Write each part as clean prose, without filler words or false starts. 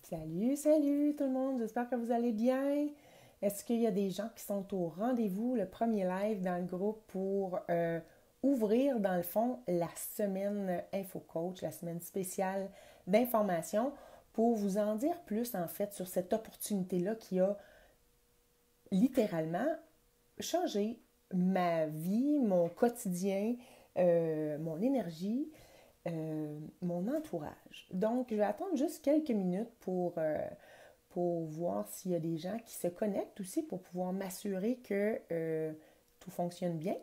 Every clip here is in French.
Salut, salut tout le monde, j'espère que vous allez bien. Est-ce qu'il y a des gens qui sont au rendez-vous, le premier live dans le groupe pour ouvrir dans le fond la semaine Info Coach, la semaine spéciale d'information pour vous en dire plus en fait sur cette opportunité-là qui a littéralement changé ma vie, mon quotidien, mon énergie, mon entourage. Donc, je vais attendre juste quelques minutes pour voir s'il y a des gens qui se connectent aussi pour pouvoir m'assurer que tout fonctionne bien.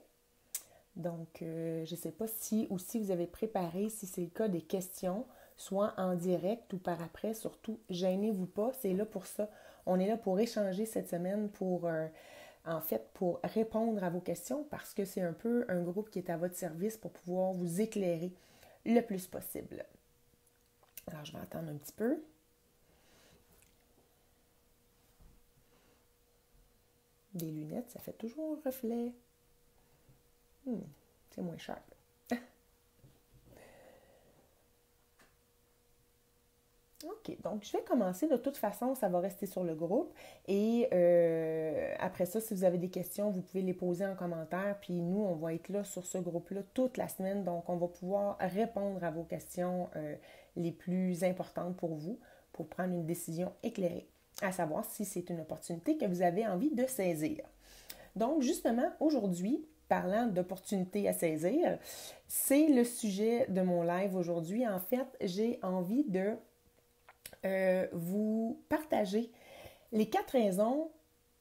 Donc, je ne sais pas si aussi vous avez préparé, si c'est le cas, des questions, soit en direct ou par après. Surtout, gênez-vous pas, c'est là pour ça. On est là pour échanger cette semaine, en fait, pour répondre à vos questions parce que c'est un peu un groupe qui est à votre service pour pouvoir vous éclairer le plus possible. Alors, je vais attendre un petit peu. Des lunettes, ça fait toujours un reflet. C'est moins cher. OK, donc je vais commencer. De toute façon, ça va rester sur le groupe. Et après ça, si vous avez des questions, vous pouvez les poser en commentaire. Puis nous, on va être là sur ce groupe-là toute la semaine. Donc, on va pouvoir répondre à vos questions les plus importantes pour vous, pour prendre une décision éclairée, à savoir si c'est une opportunité que vous avez envie de saisir. Donc, justement, aujourd'hui, parlant d'opportunités à saisir, c'est le sujet de mon live aujourd'hui. En fait, j'ai envie de vous partager les 4 raisons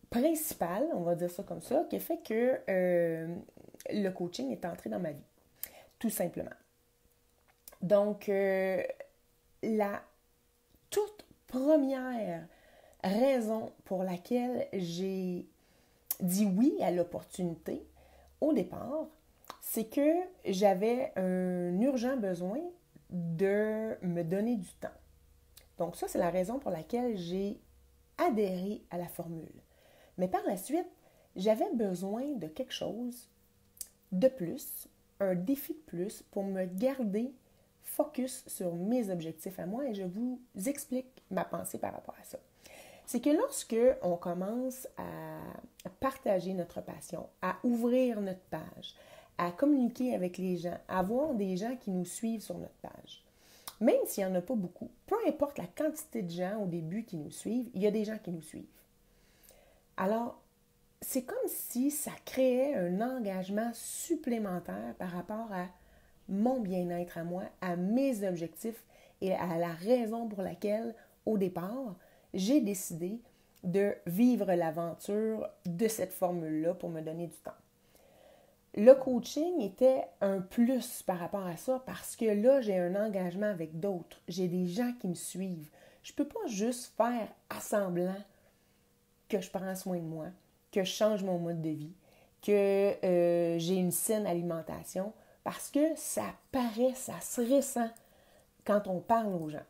principales, on va dire ça comme ça, qui fait que le coaching est entré dans ma vie, tout simplement. Donc, la toute première raison pour laquelle j'ai dit oui à l'opportunité au départ, c'est que j'avais un urgent besoin de me donner du temps. Donc ça, c'est la raison pour laquelle j'ai adhéré à la formule. Mais par la suite, j'avais besoin de quelque chose de plus, un défi de plus pour me garder focus sur mes objectifs à moi et je vous explique ma pensée par rapport à ça. C'est que lorsque on commence à partager notre passion, à ouvrir notre page, à communiquer avec les gens, à avoir des gens qui nous suivent sur notre page, même s'il n'y en a pas beaucoup, peu importe la quantité de gens au début qui nous suivent, il y a des gens qui nous suivent. Alors, c'est comme si ça créait un engagement supplémentaire par rapport à mon bien-être à moi, à mes objectifs et à la raison pour laquelle, au départ, j'ai décidé de vivre l'aventure de cette formule-là pour me donner du temps. Le coaching était un plus par rapport à ça parce que là, j'ai un engagement avec d'autres. J'ai des gens qui me suivent. Je ne peux pas juste faire assemblant que je prends soin de moi, que je change mon mode de vie, que j'ai une saine alimentation parce que ça paraît, ça se ressent quand on parle aux gens.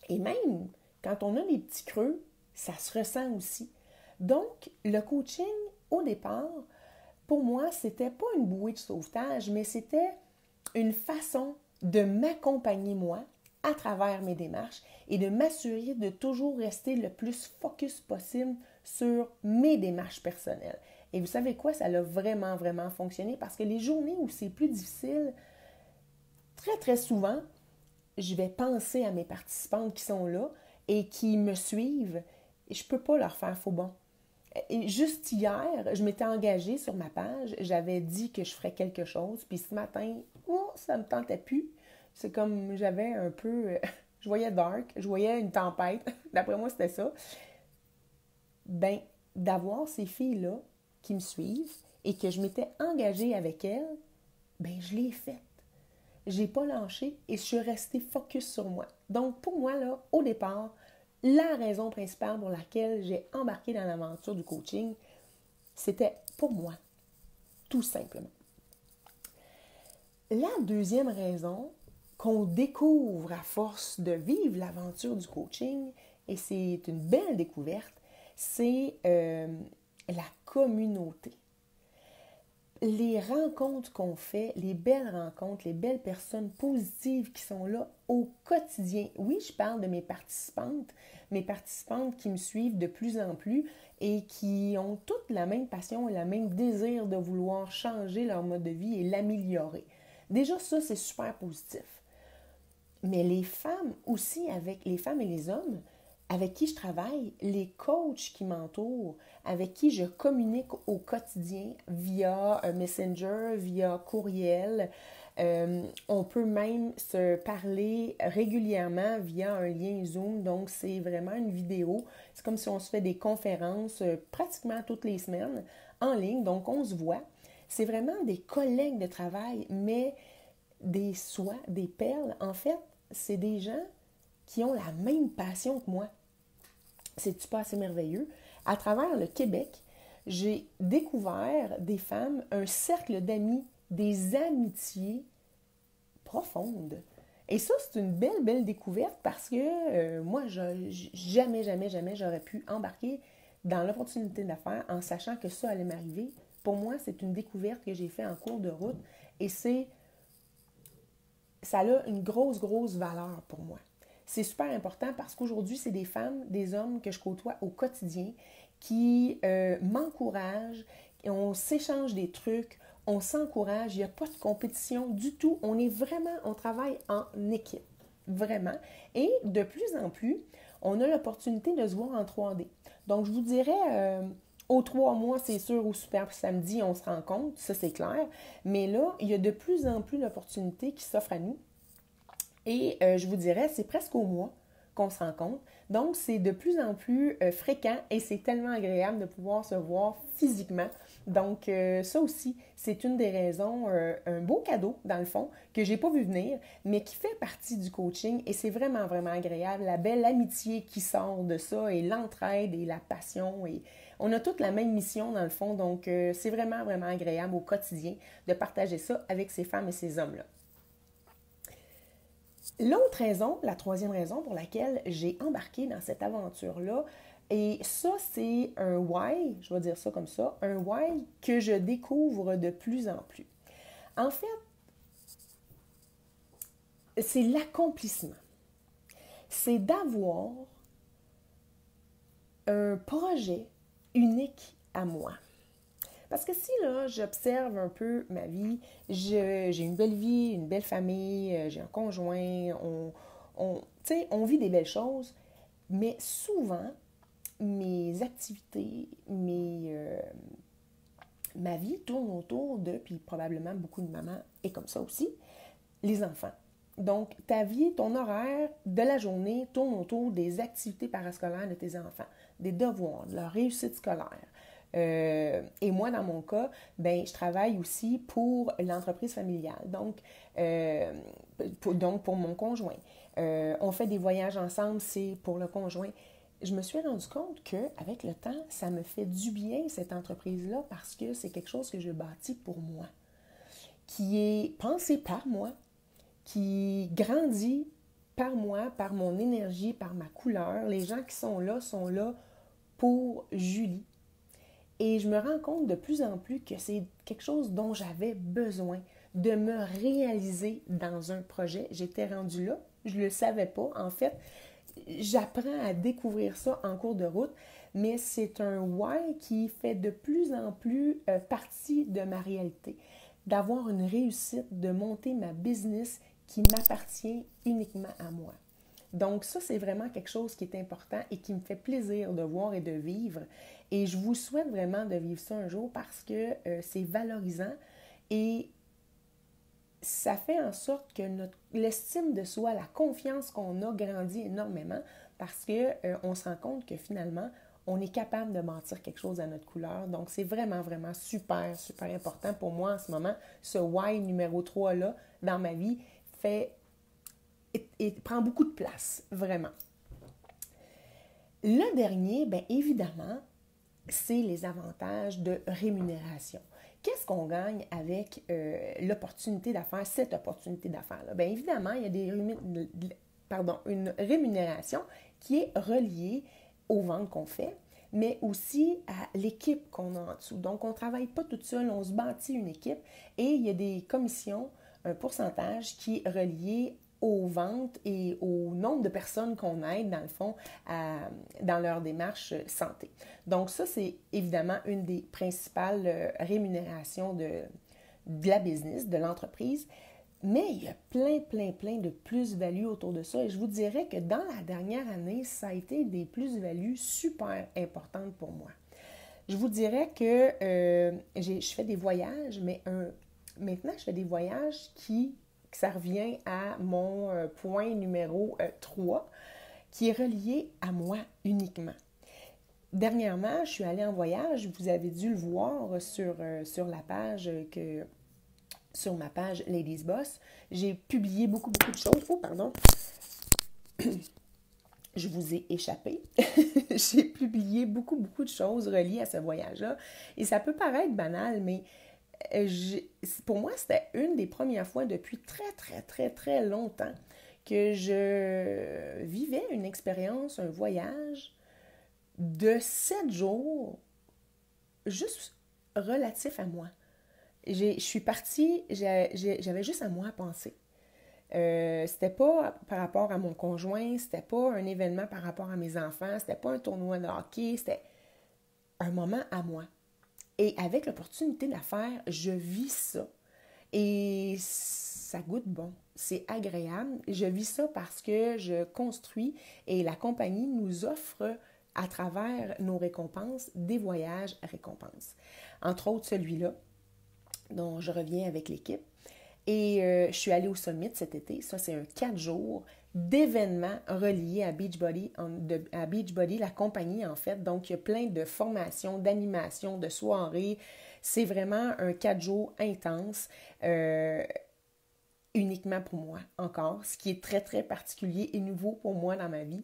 Et même quand on a des petits creux, ça se ressent aussi. Donc, le coaching, au départ, pour moi, c'était pas une bouée de sauvetage, mais c'était une façon de m'accompagner moi à travers mes démarches et de m'assurer de toujours rester le plus focus possible sur mes démarches personnelles. Et vous savez quoi? Ça a vraiment, vraiment fonctionné parce que les journées où c'est plus difficile, très, très souvent, je vais penser à mes participantes qui sont là et qui me suivent et je ne peux pas leur faire faux bon. Et juste hier, je m'étais engagée sur ma page, j'avais dit que je ferais quelque chose, puis ce matin, ça ne me tentait plus. C'est comme j'avais un peu, je voyais dark, je voyais une tempête, d'après moi c'était ça. Ben, d'avoir ces filles-là qui me suivent et que je m'étais engagée avec elles, ben je l'ai faite. J'ai pas lâché et je suis restée focus sur moi. Donc pour moi, là, au départ, la raison principale pour laquelle j'ai embarqué dans l'aventure du coaching, c'était pour moi, tout simplement. La deuxième raison qu'on découvre à force de vivre l'aventure du coaching, et c'est une belle découverte, c'est la communauté. les rencontres qu'on fait, les belles rencontres, les belles personnes positives qui sont là au quotidien. Oui, je parle de mes participantes qui me suivent de plus en plus et qui ont toutes la même passion et le même désir de vouloir changer leur mode de vie et l'améliorer. Déjà, ça, c'est super positif. Mais les femmes aussi, avec les femmes et les hommes avec qui je travaille, les coachs qui m'entourent, avec qui je communique au quotidien via Messenger, via courriel. On peut même se parler régulièrement via un lien Zoom, donc c'est vraiment une vidéo. C'est comme si on se fait des conférences pratiquement toutes les semaines en ligne, donc on se voit. C'est vraiment des collègues de travail, mais des soies, des perles. En fait, c'est des gens qui ont la même passion que moi. C'est-tu pas assez merveilleux? À travers le Québec, j'ai découvert des femmes, un cercle d'amis, des amitiés profondes. Et ça, c'est une belle, belle découverte parce que moi, jamais, j'aurais pu embarquer dans l'opportunité d'affaires en sachant que ça allait m'arriver. Pour moi, c'est une découverte que j'ai faite en cours de route et ça a une grosse, grosse valeur pour moi. C'est super important parce qu'aujourd'hui, c'est des femmes, des hommes que je côtoie au quotidien qui m'encouragent, on s'échange des trucs, on s'encourage, il n'y a pas de compétition du tout. On travaille en équipe, vraiment. Et de plus en plus, on a l'opportunité de se voir en 3D. Donc, je vous dirais, aux 3 mois, c'est sûr, au Super Samedi, on se rencontre, ça c'est clair. Mais là, il y a de plus en plus d'opportunités qui s'offrent à nous. Et je vous dirais, c'est presque au mois qu'on se rencontre. Donc, c'est de plus en plus fréquent et c'est tellement agréable de pouvoir se voir physiquement. Donc, ça aussi, c'est une des raisons, un beau cadeau, dans le fond, que j'ai pas vu venir, mais qui fait partie du coaching et c'est vraiment, vraiment agréable. La belle amitié qui sort de ça et l'entraide et la passion. Et on a toute la même mission, dans le fond. Donc, c'est vraiment, vraiment agréable au quotidien de partager ça avec ces femmes et ces hommes-là. L'autre raison, la troisième raison pour laquelle j'ai embarqué dans cette aventure-là, et ça, c'est un why, je vais dire ça comme ça, un why que je découvre de plus en plus. En fait, c'est l'accomplissement. C'est d'avoir un projet unique à moi. Parce que si là, j'observe un peu ma vie, j'ai une belle vie, une belle famille, j'ai un conjoint, on vit des belles choses, mais souvent, mes activités, ma vie tourne autour de, puis probablement beaucoup de mamans est comme ça aussi, les enfants. Donc, ta vie, ton horaire de la journée tourne autour des activités parascolaires de tes enfants, des devoirs, de leur réussite scolaire. Et moi, dans mon cas, ben, je travaille aussi pour l'entreprise familiale, donc pour mon conjoint. On fait des voyages ensemble, c'est pour le conjoint. Je me suis rendu compte qu'avec le temps, ça me fait du bien, cette entreprise-là, parce que c'est quelque chose que je bâtis pour moi, qui est pensé par moi, qui grandit par moi, par mon énergie, par ma couleur. Les gens qui sont là pour Julie. Et je me rends compte de plus en plus que c'est quelque chose dont j'avais besoin, de me réaliser dans un projet. J'étais rendue là, je ne le savais pas. En fait, j'apprends à découvrir ça en cours de route, mais c'est un why qui fait de plus en plus partie de ma réalité. D'avoir une réussite, de monter ma business qui m'appartient uniquement à moi. Donc ça, c'est vraiment quelque chose qui est important et qui me fait plaisir de voir et de vivre. Et je vous souhaite vraiment de vivre ça un jour parce que c'est valorisant et ça fait en sorte que l'estime de soi, la confiance qu'on a grandit énormément parce qu'on se rend compte que finalement, on est capable de bâtir quelque chose à notre couleur. Donc, c'est vraiment, vraiment super, super important pour moi en ce moment. Ce why numéro 3-là dans ma vie et prend beaucoup de place, vraiment. Le dernier, bien évidemment, c'est les avantages de rémunération. Qu'est-ce qu'on gagne avec l'opportunité d'affaires, cette opportunité d'affaires-là? Bien évidemment, il y a une rémunération qui est reliée aux ventes qu'on fait, mais aussi à l'équipe qu'on a en dessous. Donc, on ne travaille pas toute seule, on se bâtit une équipe et il y a des commissions, un pourcentage qui est relié aux ventes et au nombre de personnes qu'on aide, dans le fond, dans leur démarche santé. Donc, ça, c'est évidemment une des principales rémunérations de la business, de l'entreprise. Mais il y a plein de plus-values autour de ça. Et je vous dirais que dans la dernière année, ça a été des plus-values super importantes pour moi. Je vous dirais que je fais des voyages, mais maintenant, je fais des voyages que ça revient à mon point numéro 3, qui est relié à moi uniquement. Dernièrement, je suis allée en voyage. Vous avez dû le voir sur la page sur ma page Ladies Boss. J'ai publié beaucoup de choses. Oh, pardon. Je vous ai échappé. J'ai publié beaucoup de choses reliées à ce voyage-là. Et ça peut paraître banal, mais pour moi, c'était une des premières fois depuis très longtemps que je vivais une expérience, un voyage de 7 jours juste relatif à moi. Je suis partie, j'avais juste à moi à penser. C'était pas par rapport à mon conjoint, c'était pas un événement par rapport à mes enfants, c'était pas un tournoi de hockey, c'était un moment à moi. Et avec l'opportunité de la faire, je vis ça. Et ça goûte bon, c'est agréable. Je vis ça parce que je construis et la compagnie nous offre à travers nos récompenses des voyages récompenses. Entre autres celui-là, dont je reviens avec l'équipe. Et je suis allée au Summit cet été. Ça, c'est un 4 jours d'événements reliés à Beachbody, la compagnie en fait. Donc, il y a plein de formations, d'animations, de soirées. C'est vraiment un 4 jours intense, uniquement pour moi encore, ce qui est très particulier et nouveau pour moi dans ma vie.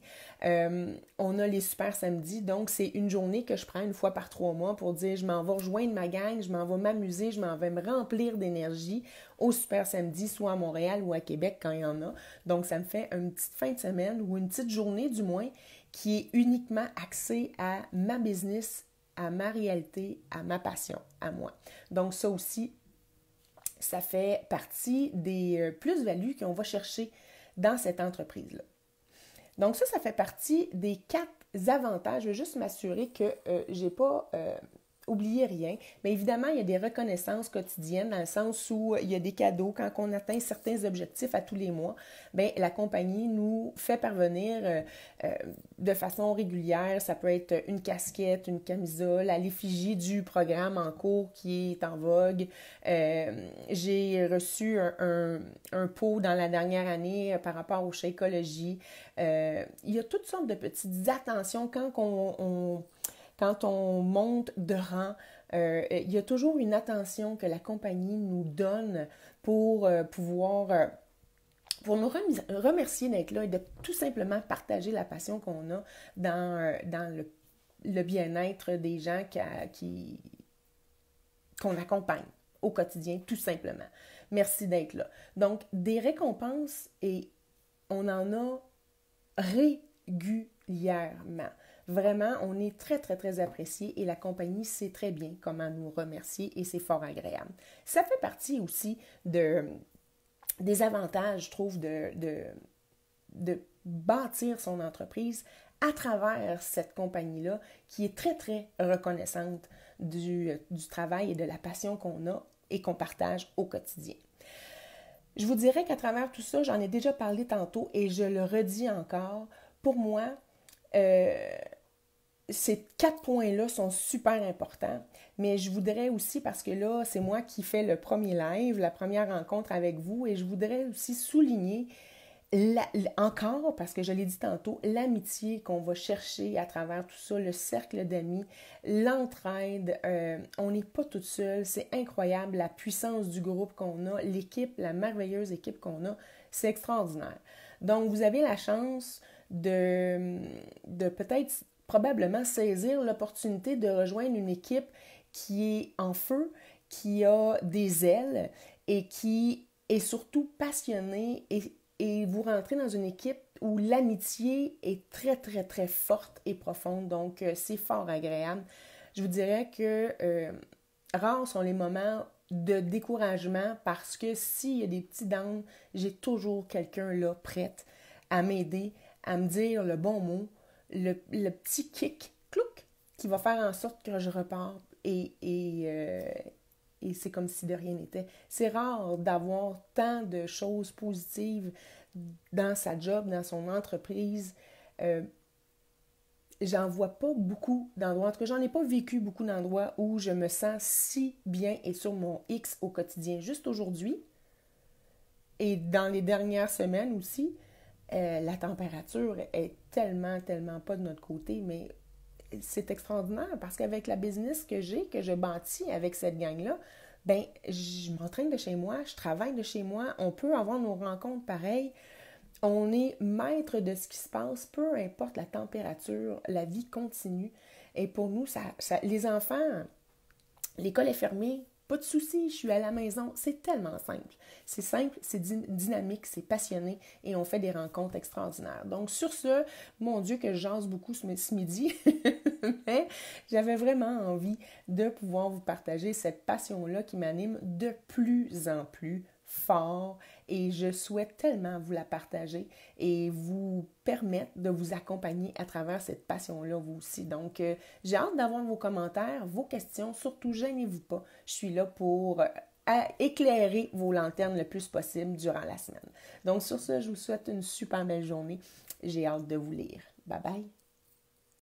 On a les super samedis, donc c'est une journée que je prends une fois par 3 mois pour dire je m'en vais rejoindre ma gang, je m'en vais m'amuser, je m'en vais me remplir d'énergie au super samedi, soit à Montréal ou à Québec quand il y en a. Donc ça me fait une petite fin de semaine ou une petite journée du moins qui est uniquement axée à ma business, à ma réalité, à ma passion, à moi. Donc ça aussi, ça fait partie des plus-values qu'on va chercher dans cette entreprise-là. Donc ça fait partie des 4 avantages. Je veux juste m'assurer que je n'ai pas oublié rien. Mais évidemment, il y a des reconnaissances quotidiennes dans le sens où il y a des cadeaux. Quand on atteint certains objectifs à tous les mois, bien, la compagnie nous fait parvenir de façon régulière. Ça peut être une casquette, une camisole, à l'effigie du programme en cours qui est en vogue. J'ai reçu un pot dans la dernière année par rapport au Shakeology. Il y a toutes sortes de petites attentions quand on monte de rang. Il y a toujours une attention que la compagnie nous donne pour pouvoir pour nous remercier d'être là et de tout simplement partager la passion qu'on a dans le bien-être des gens qu'on accompagne au quotidien, tout simplement. Merci d'être là. Donc, des récompenses, et on en a régulièrement. Vraiment, on est très apprécié et la compagnie sait très bien comment nous remercier et c'est fort agréable. Ça fait partie aussi des avantages, je trouve, de bâtir son entreprise à travers cette compagnie-là qui est très reconnaissante du travail et de la passion qu'on a et qu'on partage au quotidien. Je vous dirais qu'à travers tout ça, j'en ai déjà parlé tantôt et je le redis encore, pour moi, ces 4 points-là sont super importants, mais je voudrais aussi, parce que là, c'est moi qui fais le premier live, la première rencontre avec vous, et je voudrais aussi souligner encore, parce que je l'ai dit tantôt, l'amitié qu'on va chercher à travers tout ça, le cercle d'amis, l'entraide, on n'est pas toute seule, c'est incroyable la puissance du groupe qu'on a, l'équipe, la merveilleuse équipe qu'on a, c'est extraordinaire. Donc, vous avez la chance de probablement saisir l'opportunité de rejoindre une équipe qui est en feu, qui a des ailes et qui est surtout passionnée et et vous rentrez dans une équipe où l'amitié est très, très, très forte et profonde. Donc, c'est fort agréable. Je vous dirais que rares sont les moments de découragement parce que s'il y a des petits downs, j'ai toujours quelqu'un là prête à m'aider, à me dire le bon mot, le petit kick, clouc, qui va faire en sorte que je reparte et c'est comme si de rien n'était. C'est rare d'avoir tant de choses positives dans sa job, dans son entreprise. J'en vois pas beaucoup d'endroits, en tout cas, j'en ai pas vécu beaucoup d'endroits où je me sens si bien et sur mon X au quotidien. Juste aujourd'hui et dans les dernières semaines aussi, la température est tellement, tellement pas de notre côté, mais c'est extraordinaire parce qu'avec la business que j'ai, que je bâtis avec cette gang-là, ben je m'entraîne de chez moi, je travaille de chez moi, on peut avoir nos rencontres pareilles. On est maître de ce qui se passe, peu importe la température, la vie continue. Et pour nous, les enfants, l'école est fermée, pas de souci, je suis à la maison. C'est tellement simple. C'est simple, c'est dynamique, c'est passionné et on fait des rencontres extraordinaires. Donc sur ce, mon Dieu que je jase beaucoup ce midi, mais j'avais vraiment envie de pouvoir vous partager cette passion-là qui m'anime de plus en plus fort et je souhaite tellement vous la partager et vous permettre de vous accompagner à travers cette passion-là vous aussi. Donc, j'ai hâte d'avoir vos commentaires, vos questions, surtout gênez-vous pas. Je suis là pour éclairer vos lanternes le plus possible durant la semaine. Donc, sur ce, je vous souhaite une super belle journée. J'ai hâte de vous lire. Bye bye!